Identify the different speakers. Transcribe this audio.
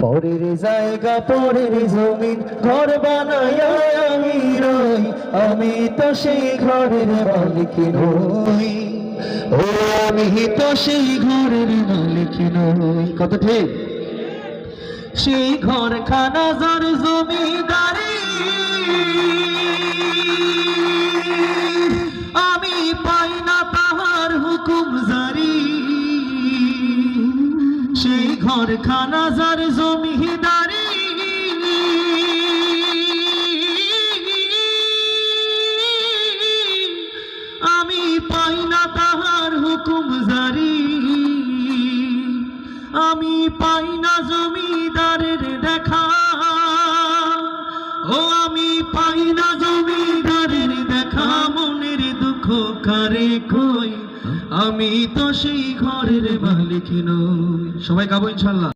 Speaker 1: পরের জায়গা পরের জমিন ঘর বানাইয়া আমি রই, আমি তো সেই ঘরের মালিক নই। ও আমি তো সেই ঘরের মালিক নই। কত ঠিক? সেই ঘরখানা যার জমিদারি, আমি পাই না তাহার হুকুম জারি। সেই ঘরখানা যার জমিদারি, আমি পাই না তাহার হুকুম জারি। আমি পাই না জমিদারের দেখা, ও আমি পাই না জমিদারের দেখা। মনের দুঃখ কারে কই, আমি তো সেই ঘরের মালিক নই। সবাই গাবো ইনশাআল্লাহ।